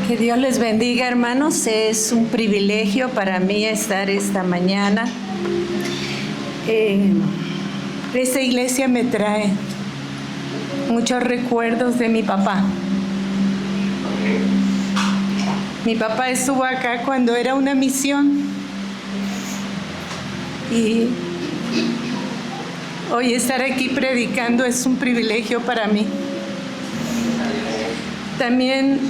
Que Dios les bendiga, hermanos. Es un privilegio para mí estar esta mañana. Esta iglesia me trae muchos recuerdos de mi papá. Mi papá estuvo acá cuando era una misión y hoy estar aquí predicando es un privilegio para mí. También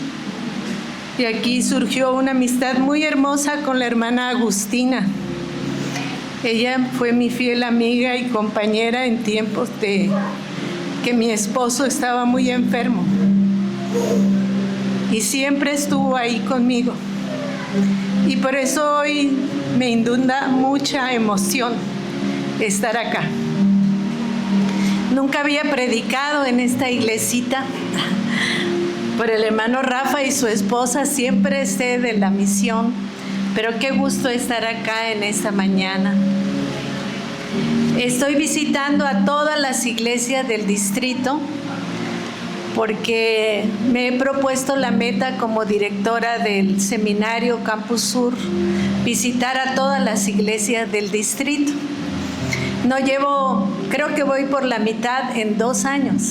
de aquí surgió una amistad muy hermosa con la hermana Agustina. Ella fue mi fiel amiga y compañera en tiempos de que mi esposo estaba muy enfermo. Y siempre estuvo ahí conmigo. Y por eso hoy me inunda mucha emoción estar acá. Nunca había predicado en esta iglesita. Por el hermano Rafa y su esposa siempre sé de la misión, pero qué gusto estar acá en esta mañana. Estoy visitando a todas las iglesias del distrito porque me he propuesto la meta como directora del seminario Campus Sur, visitar a todas las iglesias del distrito. No llevo, creo que voy por la mitad en 2 años.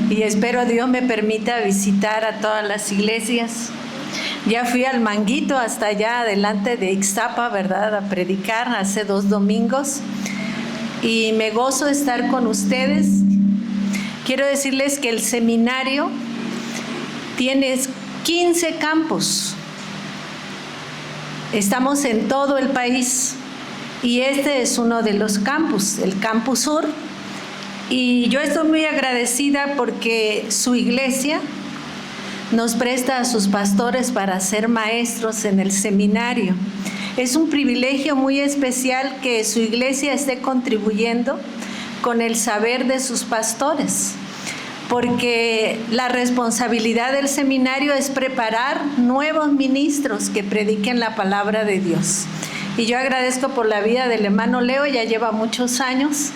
Y espero Dios me permita visitar a todas las iglesias. Ya fui al Manguito hasta allá adelante de Ixtapa, ¿verdad? A predicar hace 2 domingos. Y me gozo estar con ustedes. Quiero decirles que el seminario tiene 15 campus. Estamos en todo el país. Y este es uno de los campus, el Campus Sur. Y yo estoy muy agradecida porque su iglesia nos presta a sus pastores para ser maestros en el seminario. Es un privilegio muy especial que su iglesia esté contribuyendo con el saber de sus pastores, porque la responsabilidad del seminario es preparar nuevos ministros que prediquen la palabra de Dios. Y yo agradezco por la vida del hermano Leo, ya lleva muchos años.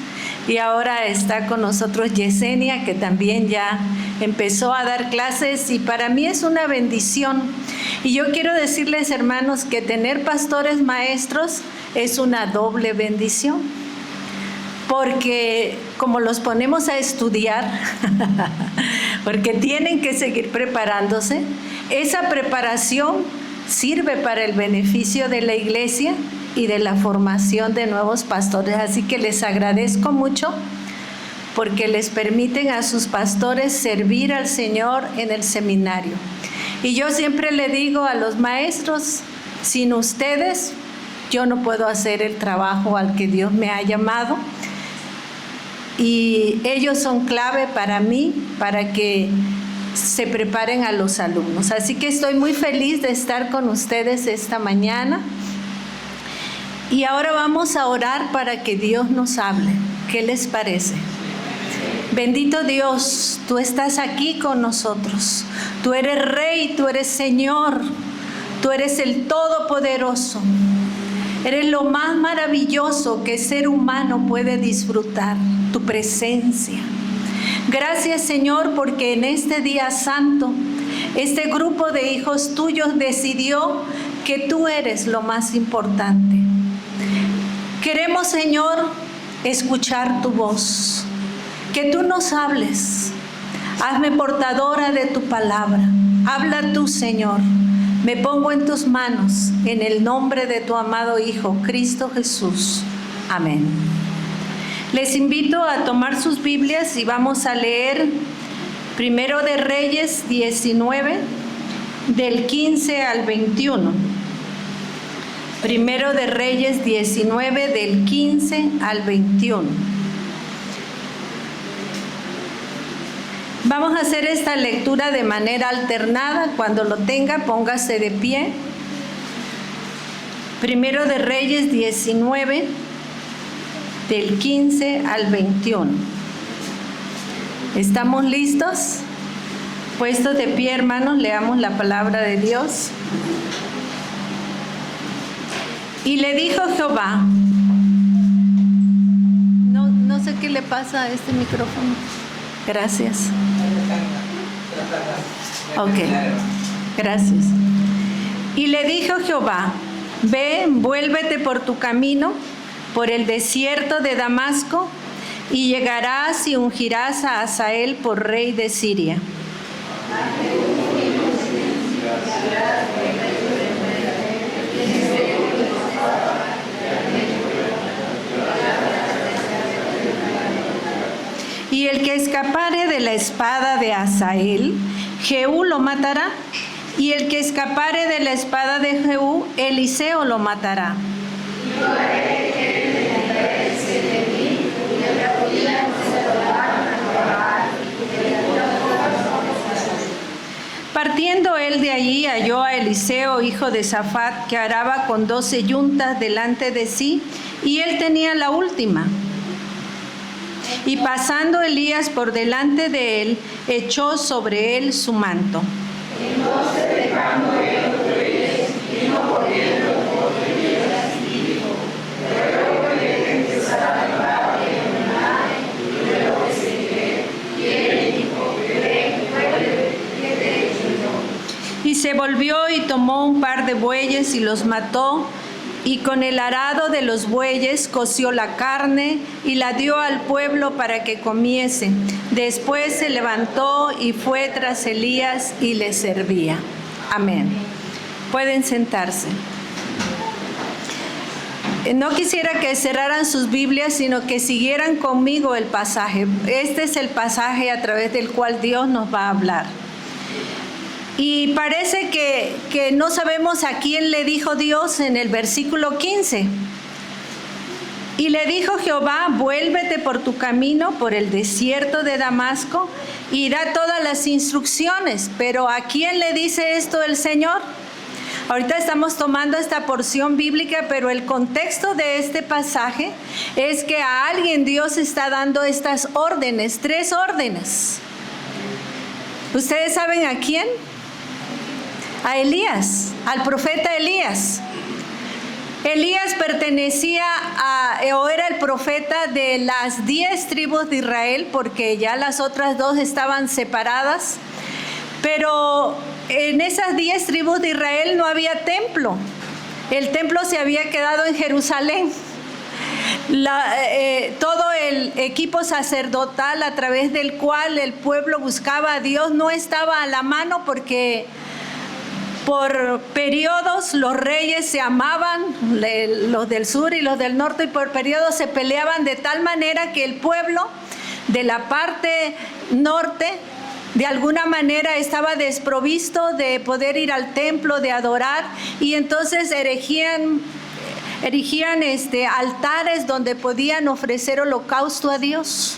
Y ahora está con nosotros Yesenia, que también ya empezó a dar clases y para mí es una bendición. Y yo quiero decirles, hermanos, que tener pastores maestros es una doble bendición. Porque como los ponemos a estudiar, porque tienen que seguir preparándose, esa preparación sirve para el beneficio de la iglesia y de la formación de nuevos pastores. Así que les agradezco mucho porque les permiten a sus pastores servir al Señor en el seminario. Y yo siempre le digo a los maestros, sin ustedes yo no puedo hacer el trabajo al que Dios me ha llamado. Y ellos son clave para mí, para que se preparen a los alumnos. Así que estoy muy feliz de estar con ustedes esta mañana. Y ahora vamos a orar para que Dios nos hable. ¿Qué les parece? Bendito Dios, tú estás aquí con nosotros. Tú eres Rey, tú eres Señor, tú eres el Todopoderoso. Eres lo más maravilloso que el ser humano puede disfrutar, tu presencia. Gracias, Señor, porque en este día santo, este grupo de hijos tuyos decidió que tú eres lo más importante. Queremos, Señor, escuchar tu voz, que tú nos hables. Hazme portadora de tu palabra. Habla tú, Señor. Me pongo en tus manos, en el nombre de tu amado Hijo, Cristo Jesús. Amén. Les invito a tomar sus Biblias y vamos a leer Primero de Reyes 19, del 15 al 21. Primero de Reyes 19, del 15 al 21. Vamos a hacer esta lectura de manera alternada. Cuando lo tenga, póngase de pie. Primero de Reyes 19, del 15 al 21. ¿Estamos listos? Puestos de pie, hermanos, leamos la palabra de Dios. Y le dijo Jehová, no sé qué le pasa a este micrófono. Gracias. Ok. Gracias. Y le dijo Jehová: ve, vuélvete por tu camino, por el desierto de Damasco, y llegarás y ungirás a Hazael por rey de Siria. Y el que escapare de la espada de Hazael, Jehú lo matará. Y el que escapare de la espada de Jehú, Eliseo lo matará. Partiendo él de allí, halló a Eliseo, hijo de Safat, que araba con 12 yuntas delante de sí, y él tenía la última. Y pasando Elías por delante de él, echó sobre él su manto. Entonces dejando él los reyes, vino corriendo por Elías y dijo: ruego que dejen que Sarabá y luego que se quede. Y él dijo: ven, vuelve, que te he hecho yo. Y se volvió y tomó un par de bueyes y los mató, y con el arado de los bueyes coció la carne y la dio al pueblo para que comiese. Después se levantó y fue tras Elías y le servía. Amén. Pueden sentarse. No quisiera que cerraran sus Biblias, sino que siguieran conmigo el pasaje. Este es el pasaje a través del cual Dios nos va a hablar. Y parece que no sabemos a quién le dijo Dios en el versículo 15. Y le dijo Jehová: vuélvete por tu camino, por el desierto de Damasco, y da todas las instrucciones. Pero ¿a quién le dice esto el Señor? Ahorita estamos tomando esta porción bíblica, pero el contexto de este pasaje es que a alguien Dios está dando estas órdenes, 3 órdenes. ¿Ustedes saben a quién? A Elías, al profeta Elías. Elías pertenecía o era el profeta de las 10 tribus de Israel, porque ya las otras 2 estaban separadas. Pero en esas 10 tribus de Israel no había templo. El templo se había quedado en Jerusalén. Todo el equipo sacerdotal a través del cual el pueblo buscaba a Dios no estaba a la mano, porque por periodos los reyes se amaban, los del sur y los del norte, y por periodos se peleaban de tal manera que el pueblo de la parte norte de alguna manera estaba desprovisto de poder ir al templo, de adorar, y entonces erigían altares donde podían ofrecer holocausto a Dios.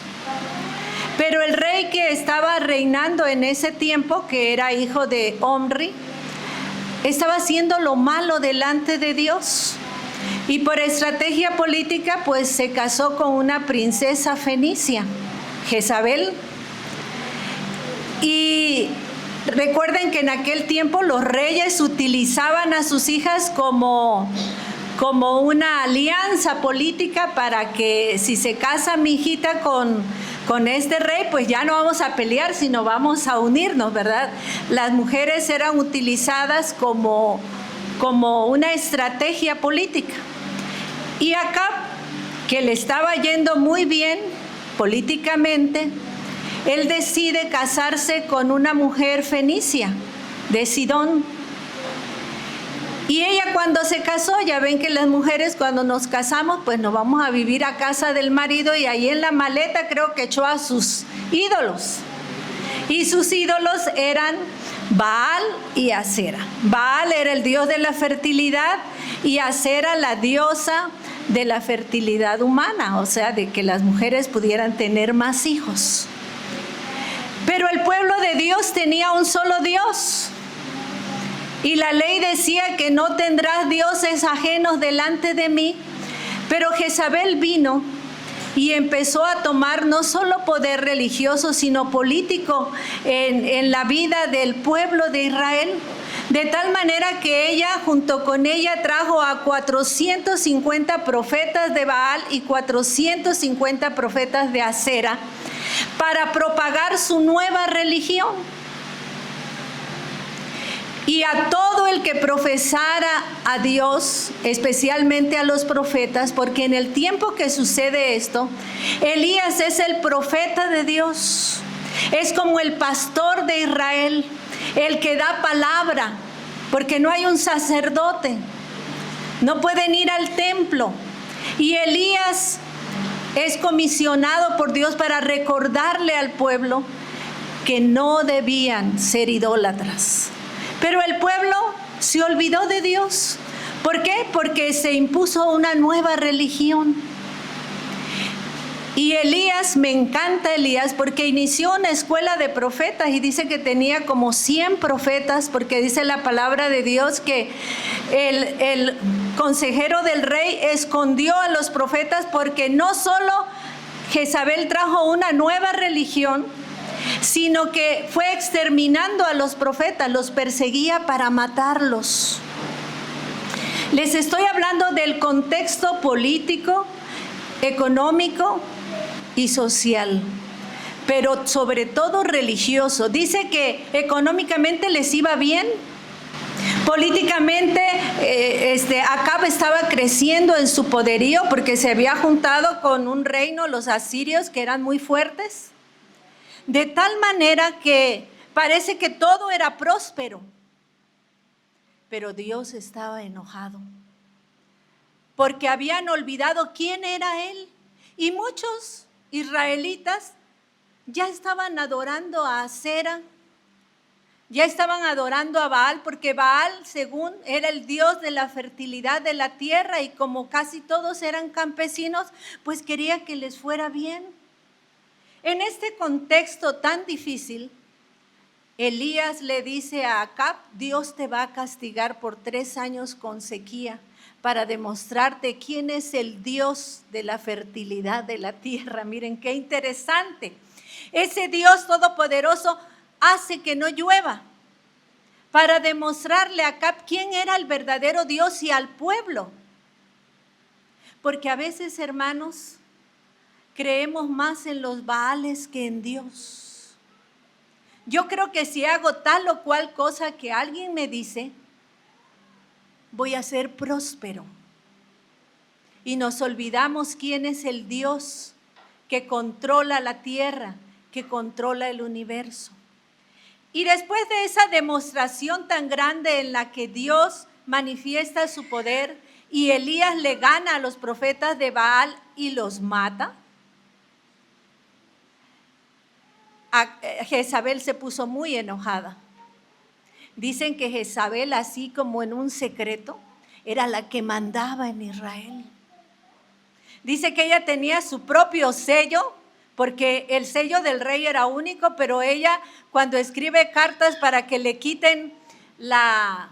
Pero el rey que estaba reinando en ese tiempo, que era hijo de Omri, estaba haciendo lo malo delante de Dios, y por estrategia política pues se casó con una princesa fenicia, Jezabel. Y recuerden que en aquel tiempo los reyes utilizaban a sus hijas como una alianza política, para que si se casa mi hijita con este rey, pues ya no vamos a pelear, sino vamos a unirnos, ¿verdad? Las mujeres eran utilizadas como una estrategia política. Y Acab, que le estaba yendo muy bien políticamente, él decide casarse con una mujer fenicia de Sidón. Y ella, cuando se casó, ya ven que las mujeres cuando nos casamos, pues nos vamos a vivir a casa del marido, y ahí en la maleta creo que echó a sus ídolos. Y sus ídolos eran Baal y Acera. Baal era el dios de la fertilidad y Acera la diosa de la fertilidad humana, o sea, de que las mujeres pudieran tener más hijos. Pero el pueblo de Dios tenía un solo Dios. Y la ley decía que no tendrás dioses ajenos delante de mí. Pero Jezabel vino y empezó a tomar no solo poder religioso, sino político en la vida del pueblo de Israel. De tal manera que ella, junto con ella, trajo a 450 profetas de Baal y 450 profetas de Acera para propagar su nueva religión. y a todo el que profesara a Dios, especialmente a los profetas, porque en el tiempo que sucede esto, Elías es el profeta de Dios, es como el pastor de Israel, el que da palabra, porque no hay un sacerdote, no pueden ir al templo, y Elías es comisionado por Dios para recordarle al pueblo que no debían ser idólatras. Pero el pueblo se olvidó de Dios. ¿Por qué? Porque se impuso una nueva religión. Y Elías, me encanta Elías, porque inició una escuela de profetas y dice que tenía como 100 profetas, porque dice la palabra de Dios que el consejero del rey escondió a los profetas porque no solo Jezabel trajo una nueva religión, sino que fue exterminando a los profetas, los perseguía para matarlos. Les estoy hablando del contexto político, económico y social, pero sobre todo religioso. Dice que económicamente les iba bien, políticamente Acab estaba creciendo en su poderío porque se había juntado con un reino, los asirios, que eran muy fuertes. De tal manera que parece que todo era próspero, pero Dios estaba enojado, porque habían olvidado quién era Él. Y muchos israelitas ya estaban adorando a Acera, ya estaban adorando a Baal, porque Baal, según, era el dios de la fertilidad de la tierra, y como casi todos eran campesinos, pues quería que les fuera bien. En este contexto tan difícil, Elías le dice a Acab: Dios te va a castigar por 3 años con sequía para demostrarte quién es el Dios de la fertilidad de la tierra. Miren qué interesante. Ese Dios todopoderoso hace que no llueva para demostrarle a Acab quién era el verdadero Dios y al pueblo. Porque a veces, hermanos, creemos más en los Baales que en Dios. Yo creo que si hago tal o cual cosa que alguien me dice, voy a ser próspero. Y nos olvidamos quién es el Dios que controla la tierra, que controla el universo. Y después de esa demostración tan grande en la que Dios manifiesta su poder y Elías le gana a los profetas de Baal y los mata, Jezabel se puso muy enojada. Dicen que Jezabel, así como en un secreto, era la que mandaba en Israel. Dice que ella tenía su propio sello, porque el sello del rey era único, pero ella, cuando escribe cartas para que le quiten la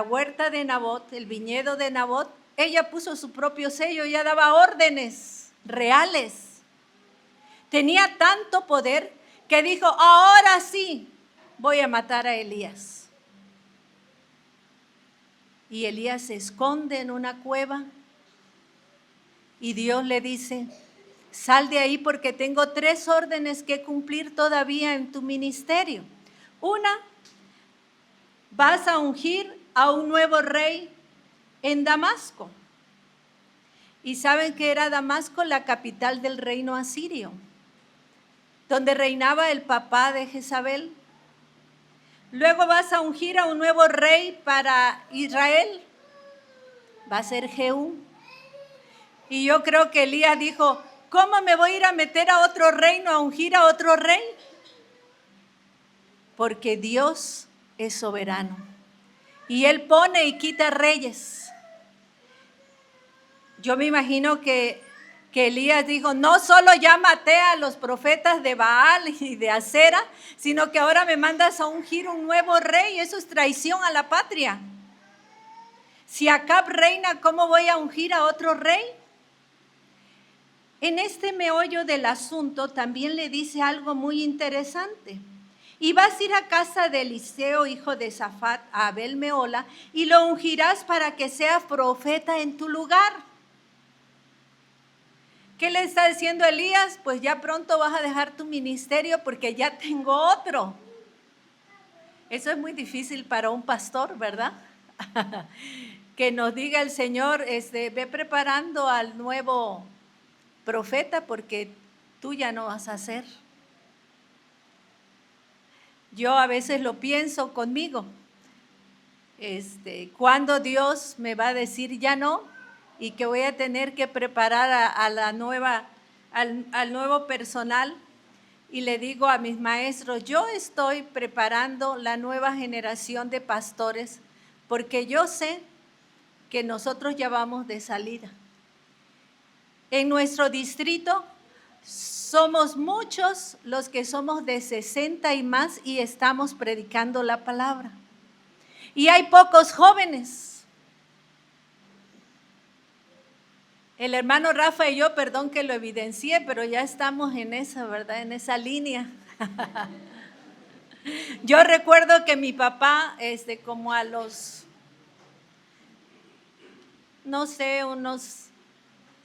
huerta de Nabot, el viñedo de Nabot, ella puso su propio sello, ella daba órdenes reales. Tenía tanto poder que dijo: ahora sí voy a matar a Elías. Y Elías se esconde en una cueva y Dios le dice: sal de ahí porque tengo 3 órdenes que cumplir todavía en tu ministerio. Una, vas a ungir a un nuevo rey en Damasco. Y saben que era Damasco la capital del reino asirio, donde reinaba el papá de Jezabel. Luego vas a ungir a un nuevo rey para Israel. Va a ser Jehú. Y yo creo que Elías dijo: ¿cómo me voy a ir a meter a otro reino, a ungir a otro rey? Porque Dios es soberano. Y Él pone y quita reyes. Yo me imagino que Elías dijo: no solo ya maté a los profetas de Baal y de Acera, sino que ahora me mandas a ungir un nuevo rey. Eso es traición a la patria. Si Acab reina, ¿cómo voy a ungir a otro rey? En este meollo del asunto también le dice algo muy interesante. Y vas a ir a casa de Eliseo, hijo de Safat, a Abel Meola, y lo ungirás para que sea profeta en tu lugar. ¿Qué le está diciendo Elías? Pues ya pronto vas a dejar tu ministerio porque ya tengo otro. Eso es muy difícil para un pastor, ¿verdad? Que nos diga el Señor, ve preparando al nuevo profeta porque tú ya no vas a ser. Yo a veces lo pienso conmigo. ¿Cuándo Dios me va a decir ya no? Y que voy a tener que preparar al nuevo personal. Y le digo a mis maestros, yo estoy preparando la nueva generación de pastores porque yo sé que nosotros ya vamos de salida. En nuestro distrito somos muchos los que somos de 60 y más y estamos predicando la palabra. Y hay pocos jóvenes. El hermano Rafa y yo, perdón que lo evidencié, pero ya estamos en esa, ¿verdad? En esa línea. Yo recuerdo que mi papá, como a los, no sé, unos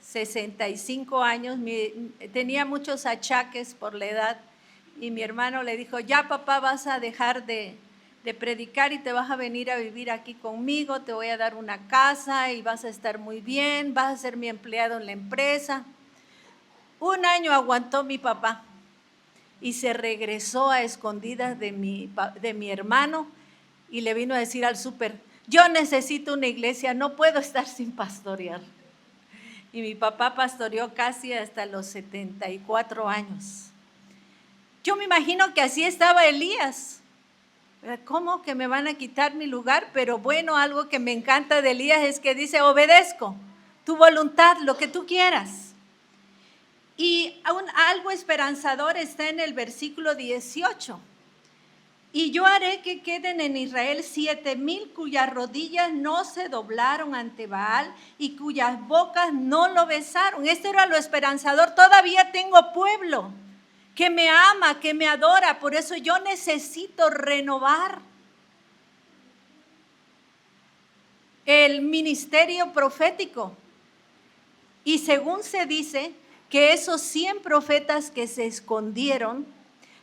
65 años, tenía muchos achaques por la edad y mi hermano le dijo, ya papá vas a dejar de predicar y te vas a venir a vivir aquí conmigo, te voy a dar una casa y vas a estar muy bien, vas a ser mi empleado en la empresa. Un año aguantó mi papá y se regresó a escondidas de mi hermano y le vino a decir al súper, yo necesito una iglesia, no puedo estar sin pastorear. Y mi papá pastoreó casi hasta los 74 años. Yo me imagino que así estaba Elías. ¿Cómo que me van a quitar mi lugar? Pero bueno, algo que me encanta de Elías es que dice, obedezco tu voluntad, lo que tú quieras. Y algo esperanzador está en el versículo 18. Y yo haré que queden en Israel 7,000 cuyas rodillas no se doblaron ante Baal y cuyas bocas no lo besaron. Esto era lo esperanzador. Todavía tengo pueblo que me ama, que me adora. Por eso yo necesito renovar el ministerio profético. Y según se dice que esos 100 profetas que se escondieron,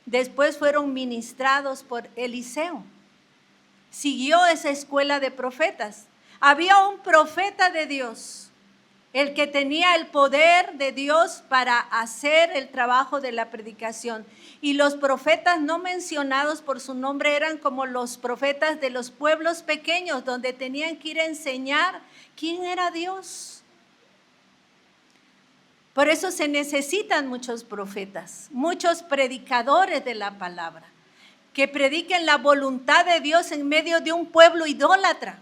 después fueron ministrados por Eliseo. Siguió esa escuela de profetas. Había un profeta de Dios, el que tenía el poder de Dios para hacer el trabajo de la predicación. Y los profetas no mencionados por su nombre eran como los profetas de los pueblos pequeños, donde tenían que ir a enseñar quién era Dios. Por eso se necesitan muchos profetas, muchos predicadores de la palabra, que prediquen la voluntad de Dios en medio de un pueblo idólatra.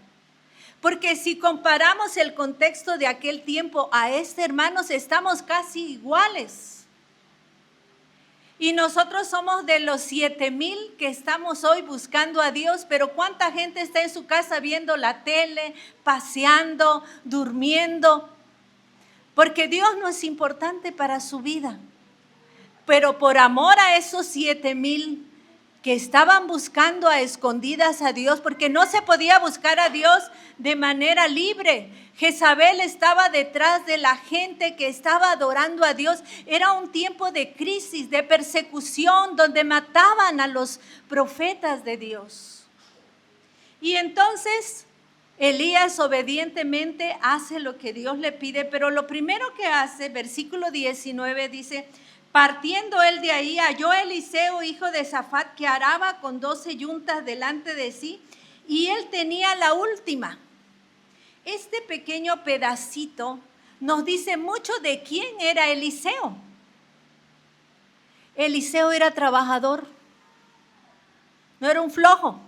Porque si comparamos el contexto de aquel tiempo a hermanos, estamos casi iguales. Y nosotros somos de los 7,000 que estamos hoy buscando a Dios, pero ¿cuánta gente está en su casa viendo la tele, paseando, durmiendo? Porque Dios no es importante para su vida. Pero por amor a esos 7,000 que estaban buscando a escondidas a Dios, porque no se podía buscar a Dios de manera libre. Jezabel estaba detrás de la gente que estaba adorando a Dios. Era un tiempo de crisis, de persecución, donde mataban a los profetas de Dios. Y entonces Elías obedientemente hace lo que Dios le pide, pero lo primero que hace, versículo 19 dice, partiendo él de ahí, halló a Eliseo, hijo de Safat, que araba con 12 yuntas delante de sí, y él tenía la última. Este pequeño pedacito nos dice mucho de quién era Eliseo. Eliseo era trabajador, no era un flojo.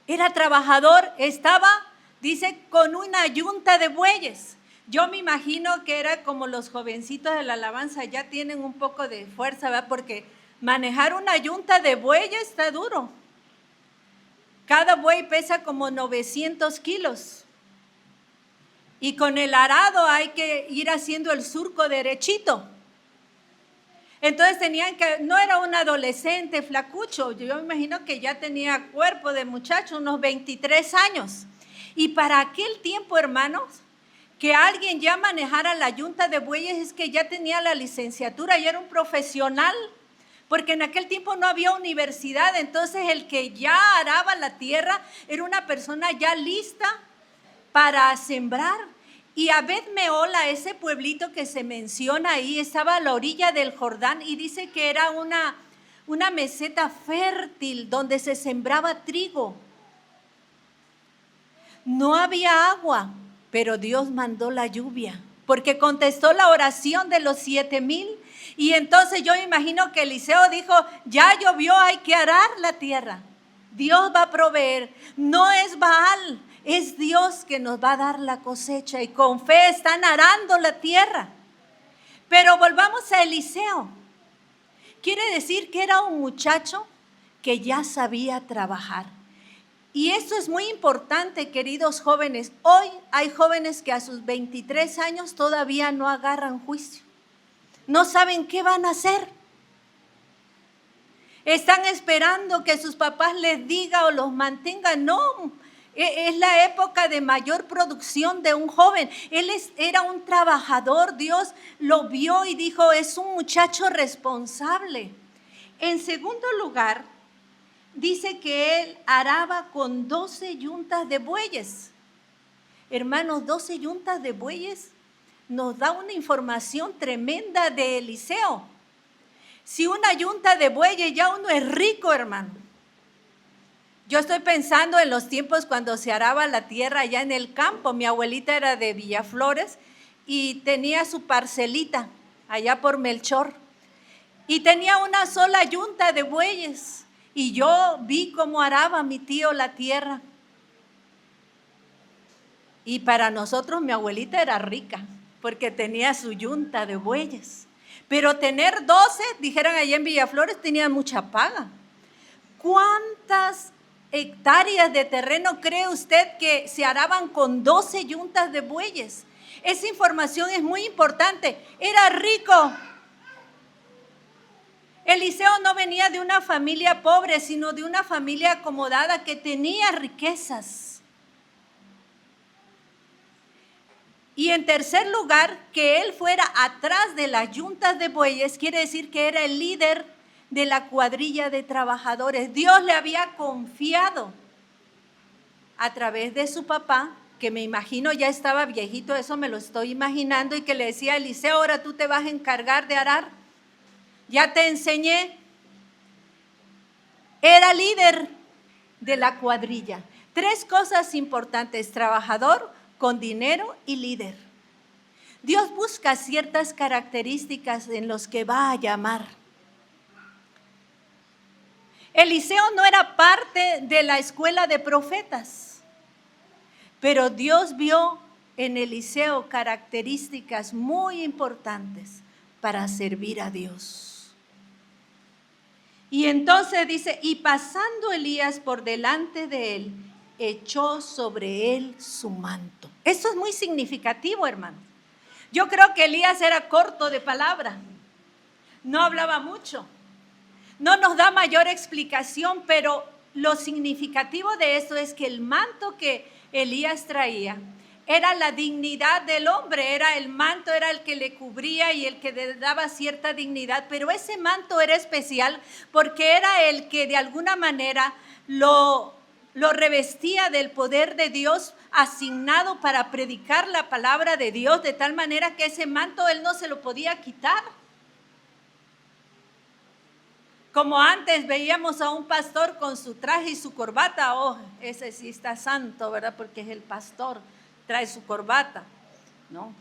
Era trabajador, estaba, dice, con una yunta de bueyes. Yo me imagino que era como los jovencitos de la alabanza, ya tienen un poco de fuerza, ¿verdad? Porque manejar una yunta de bueyes está duro. Cada buey pesa como 900 kilos. Y con el arado hay que ir haciendo el surco derechito. Entonces no era un adolescente flacucho, yo me imagino que ya tenía cuerpo de muchacho, unos 23 años. Y para aquel tiempo, hermanos, que alguien ya manejara la yunta de bueyes es que ya tenía la licenciatura, ya era un profesional, porque en aquel tiempo no había universidad, entonces el que ya araba la tierra era una persona ya lista para sembrar. Y Abed Meola, ese pueblito que se menciona ahí, estaba a la orilla del Jordán y dice que era una meseta fértil donde se sembraba trigo. No había agua, pero Dios mandó la lluvia, porque contestó la oración de los 7,000. Y entonces yo imagino que Eliseo dijo, ya llovió, hay que arar la tierra. Dios va a proveer, no es Baal, es Dios que nos va a dar la cosecha, y con fe están arando la tierra. Pero volvamos a Eliseo. Quiere decir que era un muchacho que ya sabía trabajar. Y esto es muy importante, queridos jóvenes. Hoy hay jóvenes que a sus 23 años todavía no agarran juicio. No saben qué van a hacer. Están esperando que sus papás les digan o los mantengan. No, es la época de mayor producción de un joven. Él era un trabajador. Dios lo vio y dijo, es un muchacho responsable. En segundo lugar, dice que él araba con 12 yuntas de bueyes. Hermanos, 12 yuntas de bueyes nos da una información tremenda de Eliseo. Si una yunta de bueyes, ya uno es rico, hermano. Yo estoy pensando en los tiempos cuando se araba la tierra allá en el campo. Mi abuelita era de Villaflores y tenía su parcelita allá por Melchor. Y tenía una sola yunta de bueyes. Y yo vi cómo araba mi tío la tierra. Y para nosotros mi abuelita era rica, porque tenía su yunta de bueyes. Pero tener 12, dijeron allá en Villaflores, tenía mucha paga. ¿Cuántas hectáreas de terreno cree usted que se araban con 12 yuntas de bueyes? Esa información es muy importante. Era rico. Eliseo no venía de una familia pobre, sino de una familia acomodada que tenía riquezas. Y en tercer lugar, que él fuera atrás de las yuntas de bueyes, quiere decir que era el líder de la cuadrilla de trabajadores. Dios le había confiado a través de su papá, que me imagino ya estaba viejito, eso me lo estoy imaginando, y que le decía a Eliseo, ahora tú te vas a encargar de arar. Ya te enseñé. Era líder de la cuadrilla. 3 cosas importantes: trabajador, con dinero y líder. Dios busca ciertas características en los que va a llamar. Eliseo no era parte de la escuela de profetas, pero Dios vio en Eliseo características muy importantes para servir a Dios. Y entonces dice, y pasando Elías por delante de él, echó sobre él su manto. Eso es muy significativo, hermano. Yo creo que Elías era corto de palabra, no hablaba mucho, no nos da mayor explicación, pero lo significativo de esto es que el manto que Elías traía era la dignidad del hombre, era el manto, era el que le cubría y el que le daba cierta dignidad, pero ese manto era especial porque era el que de alguna manera lo revestía del poder de Dios, asignado para predicar la palabra de Dios, de tal manera que ese manto él no se lo podía quitar. Como antes veíamos a un pastor con su traje y su corbata, oh, ese sí está santo, ¿verdad? Porque es el pastor, trae su corbata, ¿no?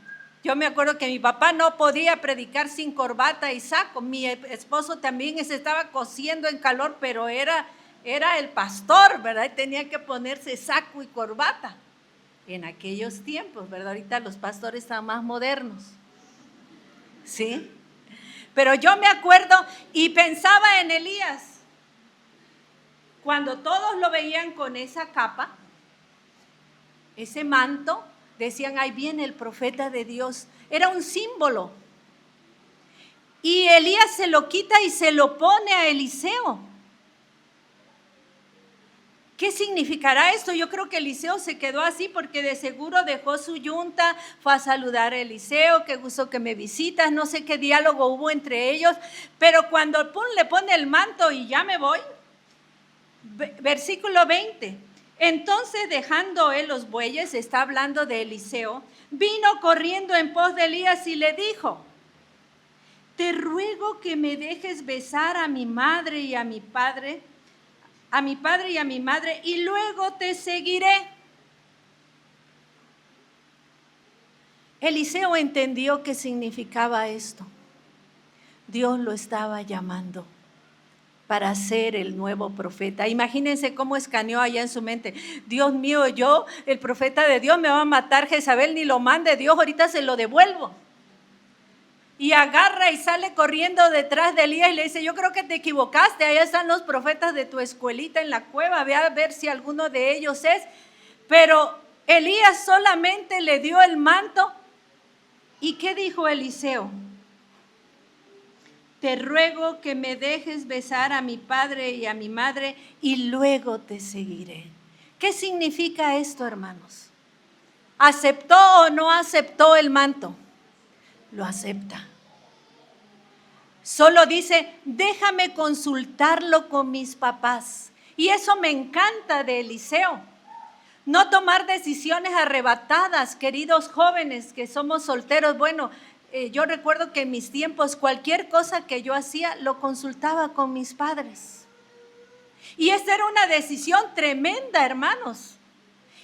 Yo me acuerdo que mi papá no podía predicar sin corbata y saco. Mi esposo también se estaba cociendo en calor, pero era el pastor, ¿verdad? Y tenía que ponerse saco y corbata en aquellos tiempos, ¿verdad? Ahorita los pastores están más modernos, ¿sí? Pero yo me acuerdo y pensaba en Elías. Cuando todos lo veían con esa capa, ese manto, decían, ahí viene el profeta de Dios. Era un símbolo. Y Elías se lo quita y se lo pone a Eliseo. ¿Qué significará esto? Yo creo que Eliseo se quedó así porque de seguro dejó su yunta, fue a saludar a Eliseo, qué gusto que me visitas, no sé qué diálogo hubo entre ellos, pero cuando le pone el manto y ya me voy, versículo 20, entonces dejando él los bueyes, está hablando de Eliseo, vino corriendo en pos de Elías y le dijo, te ruego que me dejes besar a mi madre y a mi padre, a mi padre y a mi madre, y luego te seguiré. Eliseo entendió qué significaba esto. Dios lo estaba llamando para ser el nuevo profeta. Imagínense cómo escaneó allá en su mente. Dios mío, yo, el profeta de Dios, me va a matar Jezabel, ni lo mande Dios, ahorita se lo devuelvo. Y agarra y sale corriendo detrás de Elías y le dice, yo creo que te equivocaste, allá están los profetas de tu escuelita en la cueva, ve a ver si alguno de ellos es. Pero Elías solamente le dio el manto. ¿Y qué dijo Eliseo? Te ruego que me dejes besar a mi padre y a mi madre y luego te seguiré. ¿Qué significa esto, hermanos? ¿Aceptó o no aceptó el manto? Lo acepta. Solo dice, déjame consultarlo con mis papás. Y eso me encanta de Eliseo. No tomar decisiones arrebatadas, queridos jóvenes que somos solteros. Bueno, yo recuerdo que en mis tiempos cualquier cosa que yo hacía lo consultaba con mis padres. Y esta era una decisión tremenda, hermanos.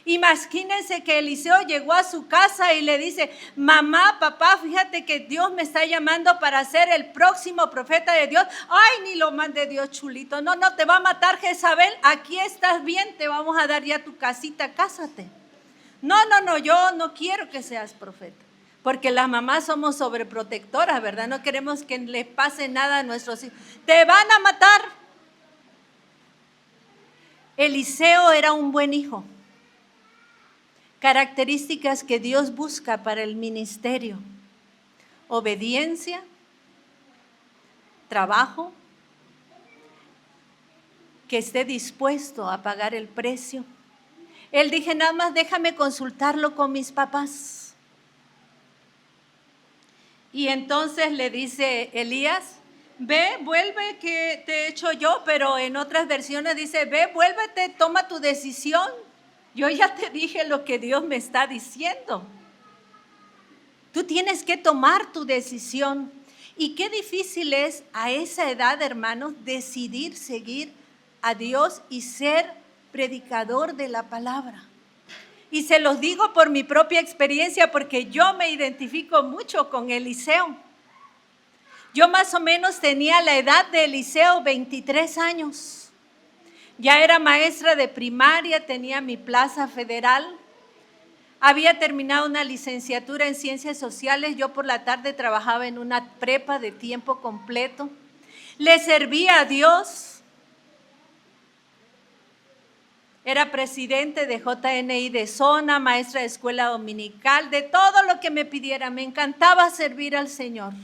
Imagínense que Eliseo llegó a su casa y le dice, mamá, papá, fíjate que Dios me está llamando para ser el próximo profeta de Dios. Ay, ni lo mande Dios, chulito. No, te va a matar Jezabel. Aquí estás bien, te vamos a dar ya tu casita, cásate. No, yo no quiero que seas profeta. Porque las mamás somos sobreprotectoras, ¿verdad? No queremos que le pase nada a nuestros hijos. Te van a matar. Eliseo era un buen hijo. Características que Dios busca para el ministerio: obediencia, trabajo, que esté dispuesto a pagar el precio. Él dije, nada más déjame consultarlo con mis papás. Y entonces le dice Elías, ve, vuelve que te he hecho yo, pero en otras versiones dice, ve, vuélvete, toma tu decisión. Yo ya te dije lo que Dios me está diciendo. Tú tienes que tomar tu decisión. Y qué difícil es a esa edad, hermanos, decidir seguir a Dios y ser predicador de la palabra. Y se los digo por mi propia experiencia, porque yo me identifico mucho con Eliseo. Yo más o menos tenía la edad de Eliseo, 23 años. Ya era maestra de primaria, tenía mi plaza federal. Había terminado una licenciatura en ciencias sociales. Yo por la tarde trabajaba en una prepa de tiempo completo. Le servía a Dios. Era presidente de JNI de zona, maestra de escuela dominical, de todo lo que me pidiera. Me encantaba servir al Señor.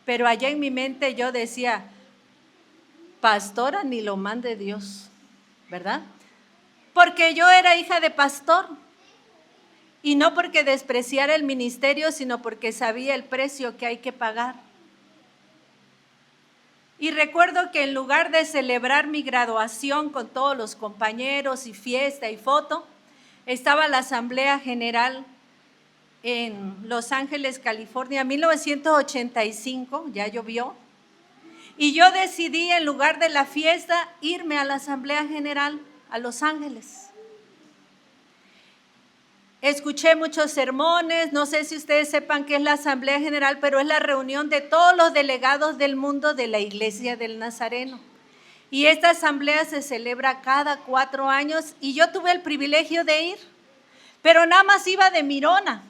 Pero allá en mi mente yo decía, pastora, ni lo mande Dios, ¿verdad? Porque yo era hija de pastor. Y no porque despreciara el ministerio, sino porque sabía el precio que hay que pagar. Y recuerdo que en lugar de celebrar mi graduación con todos los compañeros y fiesta y foto, estaba la Asamblea General en Los Ángeles, California, 1985, ya llovió. Y yo decidí, en lugar de la fiesta, irme a la Asamblea General a Los Ángeles. Escuché muchos sermones, no sé si ustedes sepan qué es la Asamblea General, pero es la reunión de todos los delegados del mundo de la Iglesia del Nazareno. Y esta asamblea se celebra cada 4 años y yo tuve el privilegio de ir, pero nada más iba de mirona.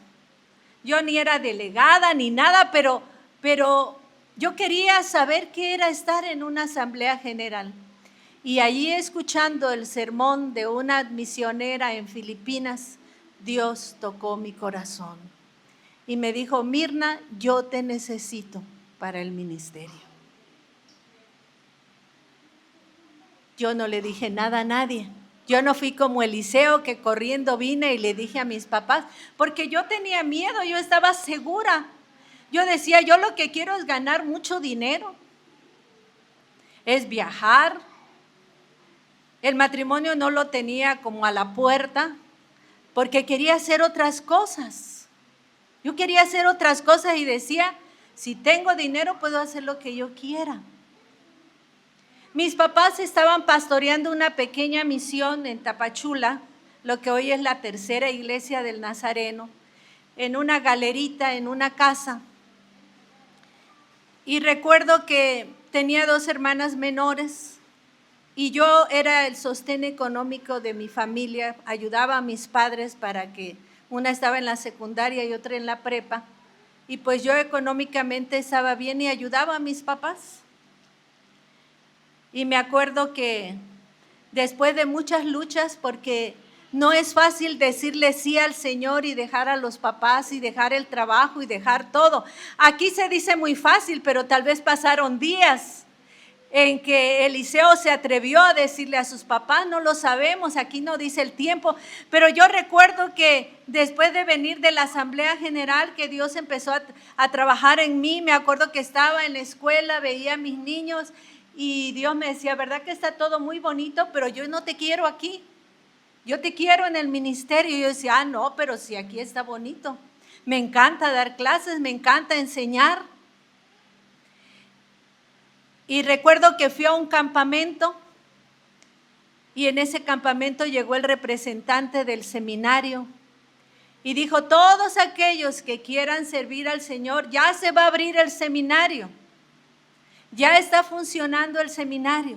Yo ni era delegada ni nada, pero yo quería saber qué era estar en una Asamblea General. Y allí, escuchando el sermón de una misionera en Filipinas, Dios tocó mi corazón y me dijo, Mirna, yo te necesito para el ministerio. yo no le dije nada a nadie. Yo no fui como Eliseo, que corriendo vine y le dije a mis papás, porque yo tenía miedo, yo estaba segura. Yo decía, yo lo que quiero es ganar mucho dinero, es viajar. El matrimonio no lo tenía como a la puerta, porque quería hacer otras cosas. Yo quería hacer otras cosas y decía, si tengo dinero puedo hacer lo que yo quiera. Mis papás estaban pastoreando una pequeña misión en Tapachula, lo que hoy es la tercera iglesia del Nazareno, en una galerita, en una casa. Y recuerdo que tenía 2 hermanas menores y yo era el sostén económico de mi familia, ayudaba a mis padres para que una estaba en la secundaria y otra en la prepa. Y pues yo económicamente estaba bien y ayudaba a mis papás. Y me acuerdo que después de muchas luchas, porque no es fácil decirle sí al Señor y dejar a los papás y dejar el trabajo y dejar todo. Aquí se dice muy fácil, pero tal vez pasaron días en que Eliseo se atrevió a decirle a sus papás, no lo sabemos, aquí no dice el tiempo, pero yo recuerdo que después de venir de la Asamblea General, que Dios empezó a trabajar en mí, me acuerdo que estaba en la escuela, veía a mis niños y Dios me decía, ¿verdad que está todo muy bonito? Pero yo no te quiero aquí, yo te quiero en el ministerio. Y yo decía, no, pero si aquí está bonito, me encanta dar clases, me encanta enseñar. Y recuerdo que fui a un campamento y en ese campamento llegó el representante del seminario y dijo, todos aquellos que quieran servir al Señor, ya se va a abrir el seminario, ya está funcionando el seminario.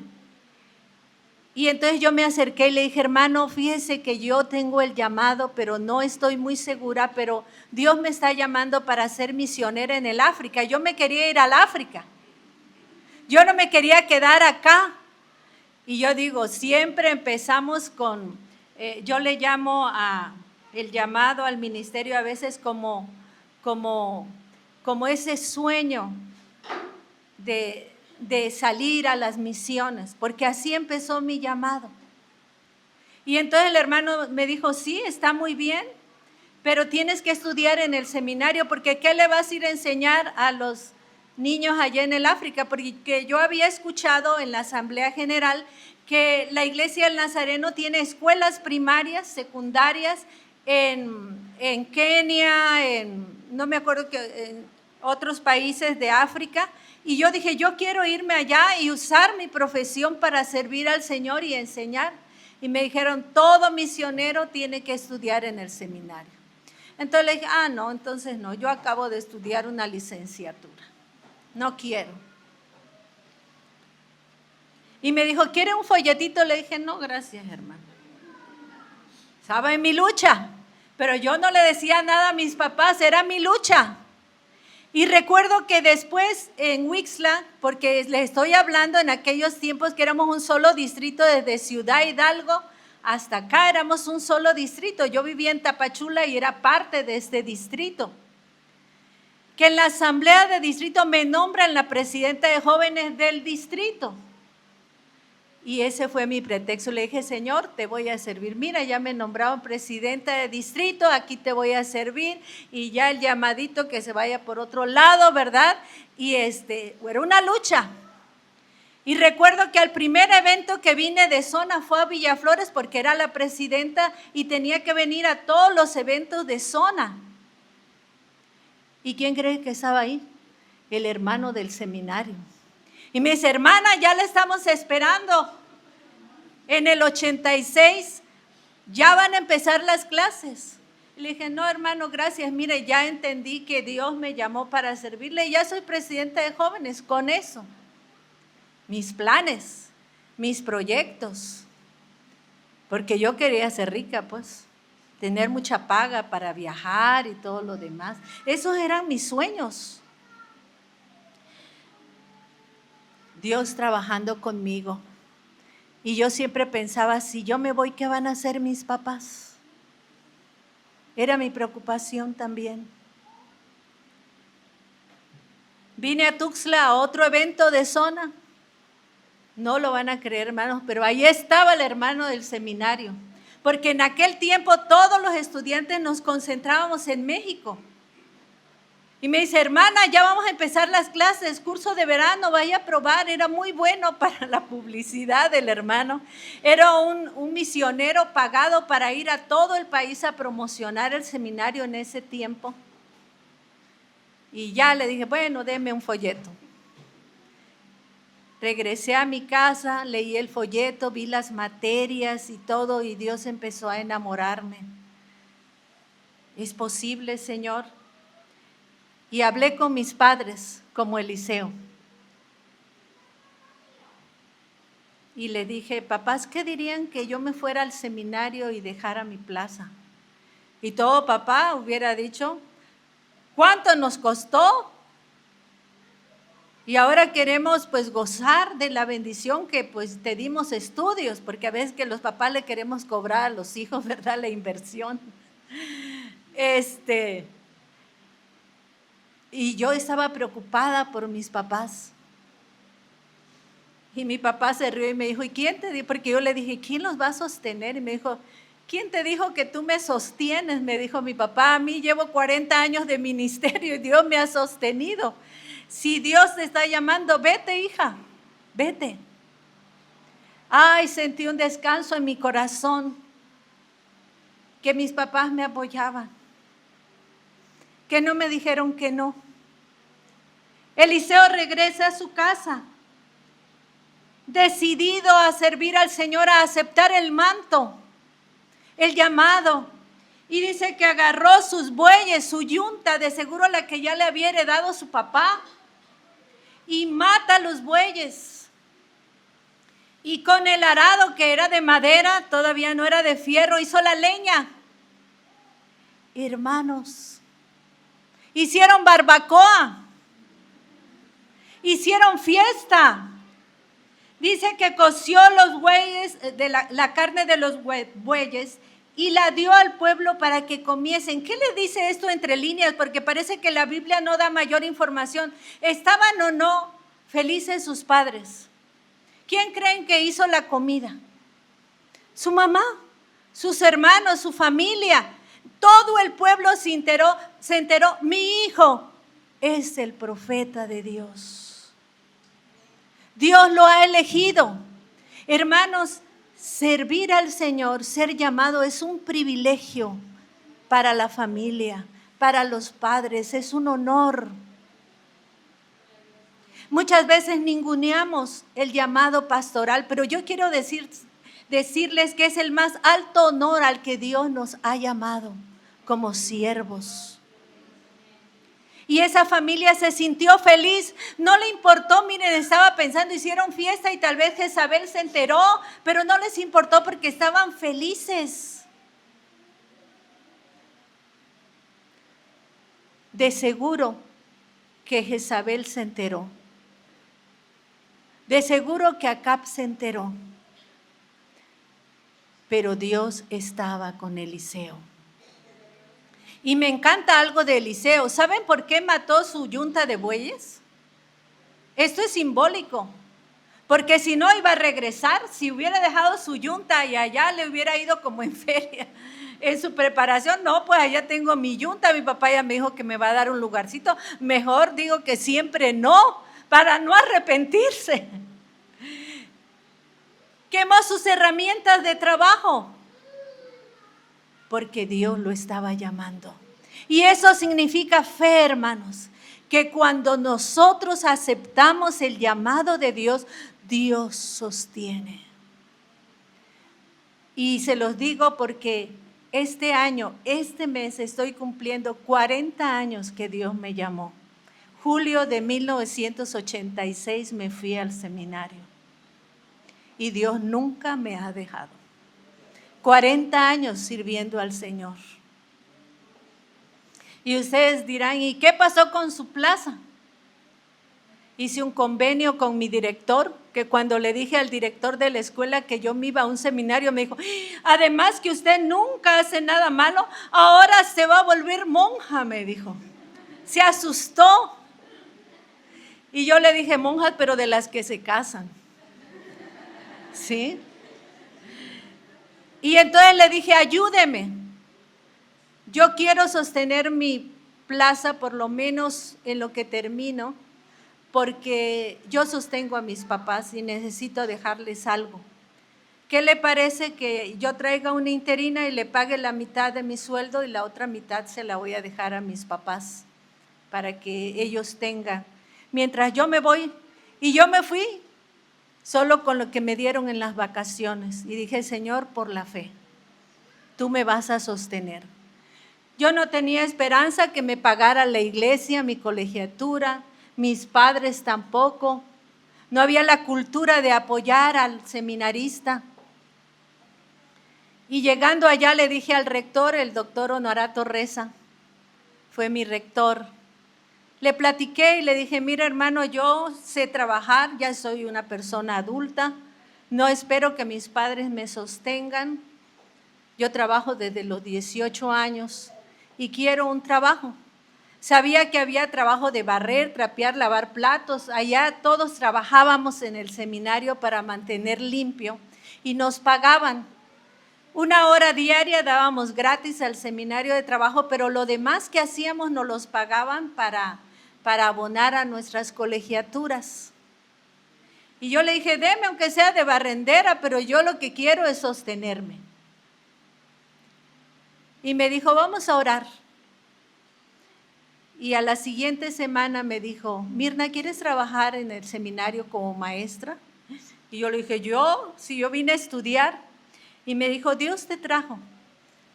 Y entonces yo me acerqué y le dije, hermano, fíjese que yo tengo el llamado, pero no estoy muy segura, pero Dios me está llamando para ser misionera en el África. Yo me quería ir al África. Yo no me quería quedar acá. Y yo digo, siempre empezamos con, yo le llamo a el llamado al ministerio a veces como ese sueño de salir a las misiones, porque así empezó mi llamado. Y entonces el hermano me dijo, sí, está muy bien, pero tienes que estudiar en el seminario, porque ¿qué le vas a ir a enseñar a los niños allá en el África? Porque yo había escuchado en la Asamblea General que la Iglesia del Nazareno tiene escuelas primarias, secundarias en Kenia, no me acuerdo, en otros países de África. Y yo dije, yo quiero irme allá y usar mi profesión para servir al Señor y enseñar. Y me dijeron, todo misionero tiene que estudiar en el seminario. Entonces le dije, no, entonces no, yo acabo de estudiar una licenciatura, no quiero. Y me dijo, ¿quiere un folletito? Le dije, no, gracias, hermano. Estaba en mi lucha, pero yo no le decía nada a mis papás, era mi lucha. Y recuerdo que después en Huixla, porque les estoy hablando en aquellos tiempos que éramos un solo distrito, desde Ciudad Hidalgo hasta acá éramos un solo distrito. Yo vivía en Tapachula y era parte de este distrito. Que en la asamblea de distrito me nombran la presidenta de jóvenes del distrito. Y ese fue mi pretexto. Le dije, Señor, te voy a servir. Mira, ya me nombraron presidenta de distrito, aquí te voy a servir. Y ya el llamadito que se vaya por otro lado, ¿verdad? Y era una lucha. Y recuerdo que al primer evento que vine de zona fue a Villaflores porque era la presidenta y tenía que venir a todos los eventos de zona. ¿Y quién cree que estaba ahí? El hermano del seminario. Y me dice, hermana, ya le estamos esperando. En el 86 ya van a empezar las clases. Le dije, no, hermano, gracias. Mire, ya entendí que Dios me llamó para servirle y ya soy presidenta de jóvenes con eso. Mis planes, mis proyectos. Porque yo quería ser rica, pues. Tener mucha paga para viajar y todo lo demás. Esos eran mis sueños. Dios trabajando conmigo. Y yo siempre pensaba, si yo me voy, ¿qué van a hacer mis papás? Era mi preocupación también. Vine a Tuxtla a otro evento de zona. No lo van a creer, hermanos, pero ahí estaba el hermano del seminario, porque en aquel tiempo todos los estudiantes nos concentrábamos en México. Y me dice, hermana, ya vamos a empezar las clases, curso de verano, vaya a probar. Era muy bueno para la publicidad del hermano. Era un misionero pagado para ir a todo el país a promocionar el seminario en ese tiempo. Y ya le dije, bueno, deme un folleto. Regresé a mi casa, leí el folleto, vi las materias y todo, y Dios empezó a enamorarme. ¿Es posible, Señor? Y hablé con mis padres, como Eliseo. Y le dije, papás, ¿qué dirían que yo me fuera al seminario y dejara mi plaza? Y todo papá hubiera dicho, ¿cuánto nos costó? Y ahora queremos pues gozar de la bendición que pues te dimos estudios, porque a veces que los papás le queremos cobrar a los hijos, ¿verdad? La inversión. Y yo estaba preocupada por mis papás. Y mi papá se rió y me dijo, ¿y quién te dijo? Porque yo le dije, ¿quién los va a sostener? Y me dijo, ¿quién te dijo que tú me sostienes? Me dijo mi papá, a mí llevo 40 años de ministerio y Dios me ha sostenido. Si Dios te está llamando, vete, hija, vete. Ay, sentí un descanso en mi corazón, que mis papás me apoyaban, que no me dijeron que no. Eliseo regresa a su casa, decidido a servir al Señor, a aceptar el manto, el llamado. Y dice que agarró sus bueyes, su yunta, de seguro la que ya le había heredado su papá, y mata los bueyes. Y con el arado, que era de madera, todavía no era de fierro, hizo la leña. Hermanos, hicieron barbacoa, hicieron fiesta. Dice que coció los bueyes, la carne de los bueyes, y la dio al pueblo para que comiesen. ¿Qué le dice esto entre líneas? Porque parece que la Biblia no da mayor información. ¿Estaban o no felices sus padres? ¿Quién creen que hizo la comida? Su mamá, sus hermanos, su familia. Todo el pueblo se enteró, mi hijo es el profeta de Dios. Dios lo ha elegido. Hermanos, servir al Señor, ser llamado es un privilegio para la familia, para los padres, es un honor. Muchas veces ninguneamos el llamado pastoral, pero yo quiero decirles que es el más alto honor al que Dios nos ha llamado como siervos. Y esa familia se sintió feliz, no le importó, miren, estaba pensando, hicieron fiesta y tal vez Jezabel se enteró, pero no les importó porque estaban felices. De seguro que Jezabel se enteró, de seguro que Acab se enteró, pero Dios estaba con Eliseo. Y me encanta algo de Eliseo. ¿Saben por qué mató su yunta de bueyes? Esto es simbólico, porque si no iba a regresar, si hubiera dejado su yunta y allá le hubiera ido como en feria, en su preparación, no, pues allá tengo mi yunta, mi papá ya me dijo que me va a dar un lugarcito, mejor digo que siempre no, para no arrepentirse. Quemó sus herramientas de trabajo, porque Dios lo estaba llamando. Y eso significa fe, hermanos, que cuando nosotros aceptamos el llamado de Dios, Dios sostiene. Y se los digo porque este año, este mes, estoy cumpliendo 40 años que Dios me llamó. Julio de 1986 me fui al seminario. Y Dios nunca me ha dejado. 40 años sirviendo al Señor. Y ustedes dirán, ¿y qué pasó con su plaza? Hice un convenio con mi director, que cuando le dije al director de la escuela que yo me iba a un seminario, me dijo, además que usted nunca hace nada malo, ahora se va a volver monja, me dijo. Se asustó. Y yo le dije, monjas, pero de las que se casan. ¿sí? Y entonces le dije, ayúdeme. Yo quiero sostener mi plaza por lo menos en lo que termino, porque yo sostengo a mis papás y necesito dejarles algo. ¿Qué le parece que yo traiga una interina y le pague la mitad de mi sueldo y la otra mitad se la voy a dejar a mis papás para que ellos tengan? Mientras yo me voy, y yo me fui solo con lo que me dieron en las vacaciones. Y dije, Señor, por la fe, tú me vas a sostener. Yo no tenía esperanza que me pagara la iglesia, mi colegiatura, mis padres tampoco. No había la cultura de apoyar al seminarista. Y llegando allá le dije al rector, el doctor Honorato Reza, fue mi rector. Le platiqué y le dije, mira hermano, yo sé trabajar, ya soy una persona adulta, no espero que mis padres me sostengan. Yo trabajo desde los 18 años y quiero un trabajo. Sabía que había trabajo de barrer, trapear, lavar platos. Allá todos trabajábamos en el seminario para mantener limpio y nos pagaban. 1 hora diaria dábamos gratis al seminario de trabajo, pero lo demás que hacíamos nos los pagaban para abonar a nuestras colegiaturas. Y yo le dije, deme aunque sea de barrendera, pero yo lo que quiero es sostenerme. Y me dijo, vamos a orar. Y a la siguiente semana me dijo, Mirna, ¿quieres trabajar en el seminario como maestra? Y yo le dije, si yo vine a estudiar. Y me dijo, Dios te trajo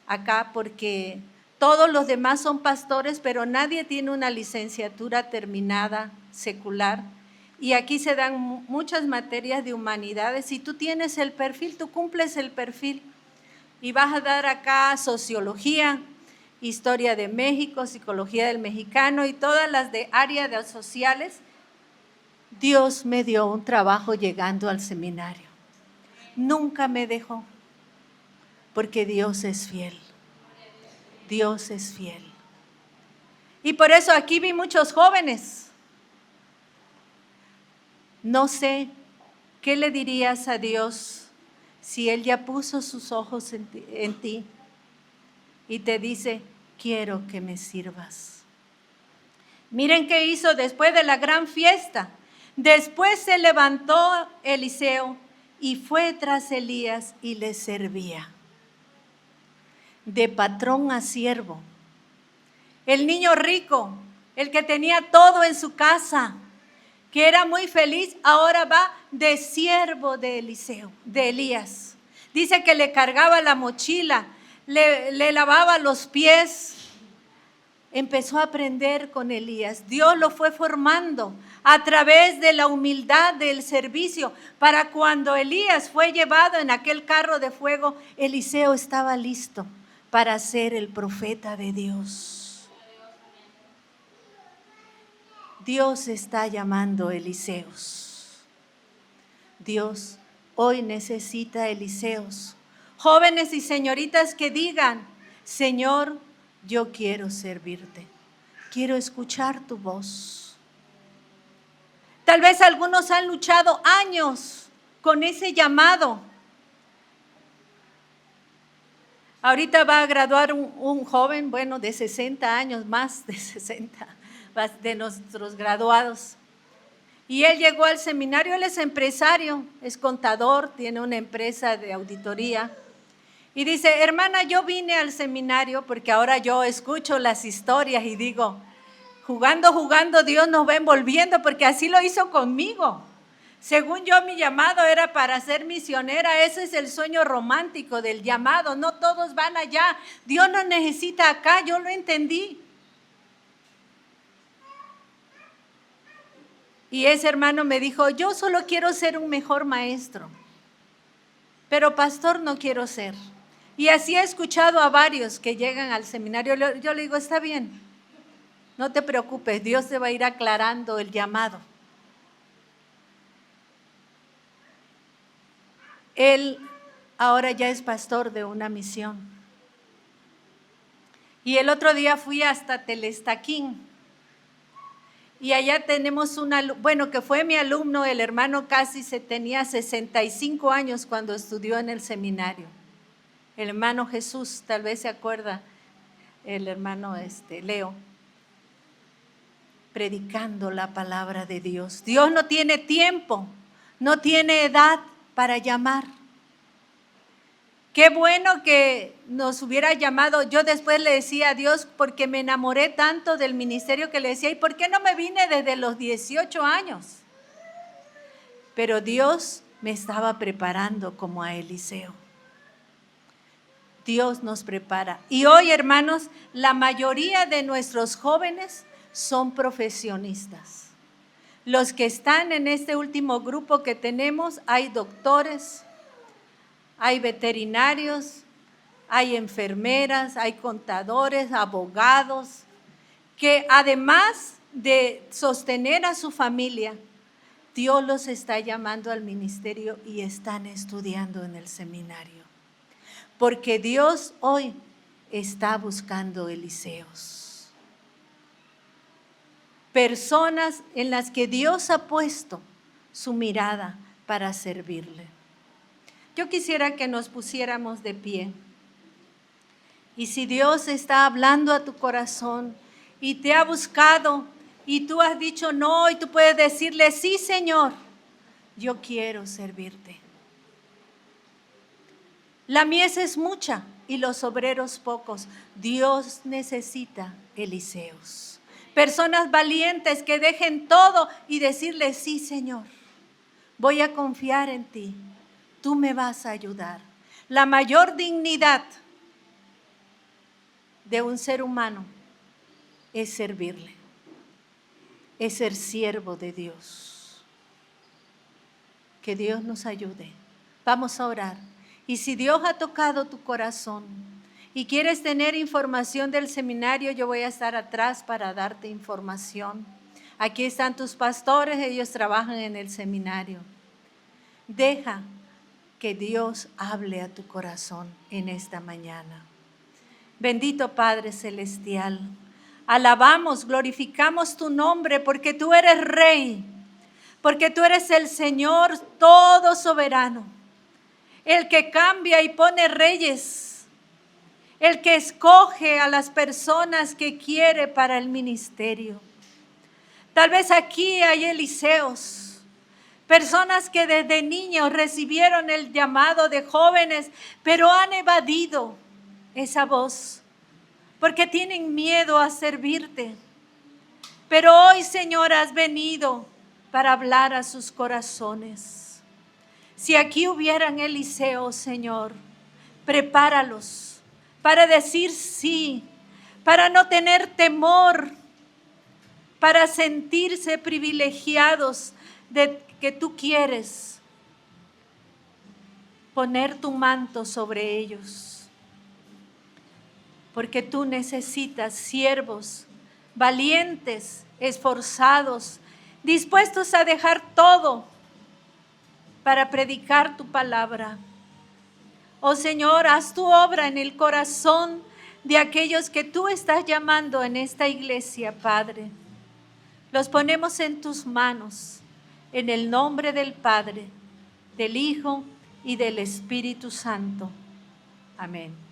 acá porque todos los demás son pastores, pero nadie tiene una licenciatura terminada, secular. Y aquí se dan muchas materias de humanidades. Si tú tienes el perfil, tú cumples el perfil. Y vas a dar acá sociología, historia de México, psicología del mexicano y todas las de área de sociales. Dios me dio un trabajo llegando al seminario. Nunca me dejó. Porque Dios es fiel. Dios es fiel. Y por eso aquí vi muchos jóvenes. No sé, ¿qué le dirías a Dios si Él ya puso sus ojos en ti y te dice, quiero que me sirvas? Miren qué hizo después de la gran fiesta. Después se levantó Eliseo y fue tras Elías y le servía. De patrón a siervo. El niño rico, el que tenía todo en su casa, que era muy feliz, ahora va de siervo de Eliseo, de Elías. Dice que le cargaba la mochila, le lavaba los pies. Empezó a aprender con Elías. Dios lo fue formando a través de la humildad del servicio. Para cuando Elías fue llevado en aquel carro de fuego, Eliseo estaba listo para ser el profeta de Dios. Dios está llamando Eliseos. Dios hoy necesita Eliseos. Jóvenes y señoritas que digan, Señor, yo quiero servirte. Quiero escuchar tu voz. Tal vez algunos han luchado años con ese llamado. Ahorita va a graduar un joven, bueno, de 60 años, más de 60, de nuestros graduados. Y él llegó al seminario, él es empresario, es contador, tiene una empresa de auditoría. Y dice, hermana, yo vine al seminario porque ahora yo escucho las historias y digo, jugando, Dios nos va envolviendo porque así lo hizo conmigo. Según yo, mi llamado era para ser misionera. Ese es el sueño romántico del llamado. No todos van allá. Dios nos necesita acá. Yo lo entendí. Y ese hermano me dijo, yo solo quiero ser un mejor maestro. Pero pastor no quiero ser. Y así he escuchado a varios que llegan al seminario. Yo le digo, está bien. No te preocupes. Dios te va a ir aclarando el llamado. Él ahora ya es pastor de una misión. Y el otro día fui hasta Telestaquín Y allá tenemos bueno, que fue mi alumno, el hermano casi tenía 65 años cuando estudió en el seminario. El hermano Jesús, tal vez se acuerda, el hermano Leo, predicando la palabra de Dios. Dios no tiene tiempo, no tiene edad para llamar. Qué bueno que nos hubiera llamado. Yo después le decía a Dios, porque me enamoré tanto del ministerio, que le decía, ¿y por qué no me vine desde los 18 años? Pero Dios me estaba preparando como a Eliseo. Dios nos prepara. Y hoy, hermanos, la mayoría de nuestros jóvenes son profesionistas. Los que están en este último grupo que tenemos, hay doctores, hay veterinarios, hay enfermeras, hay contadores, abogados, que además de sostener a su familia, Dios los está llamando al ministerio y están estudiando en el seminario. Porque Dios hoy está buscando Eliseos. Personas en las que Dios ha puesto su mirada para servirle. Yo quisiera que nos pusiéramos de pie. Y si Dios está hablando a tu corazón y te ha buscado y tú has dicho no, y tú puedes decirle, sí, Señor, yo quiero servirte. La mies es mucha y los obreros pocos. Dios necesita Eliseos. Personas valientes que dejen todo y decirle, sí, Señor, voy a confiar en ti. Tú me vas a ayudar. La mayor dignidad de un ser humano es servirle, es ser siervo de Dios. Que Dios nos ayude. Vamos a orar. Y si Dios ha tocado tu corazón y quieres tener información del seminario, yo voy a estar atrás para darte información. Aquí están tus pastores, ellos trabajan en el seminario. Deja que Dios hable a tu corazón en esta mañana. Bendito Padre Celestial, alabamos, glorificamos tu nombre porque tú eres Rey, porque tú eres el Señor todo soberano, el que cambia y pone reyes, el que escoge a las personas que quiere para el ministerio. Tal vez aquí hay Eliseos, personas que desde niños recibieron el llamado de jóvenes, pero han evadido esa voz, porque tienen miedo a servirte. Pero hoy, Señor, has venido para hablar a sus corazones. Si aquí hubieran Eliseos, Señor, prepáralos para decir sí, para no tener temor, para sentirse privilegiados de que tú quieres poner tu manto sobre ellos. Porque tú necesitas siervos valientes, esforzados, dispuestos a dejar todo para predicar tu palabra. Oh Señor, haz tu obra en el corazón de aquellos que tú estás llamando en esta iglesia, Padre. Los ponemos en tus manos, en el nombre del Padre, del Hijo y del Espíritu Santo. Amén.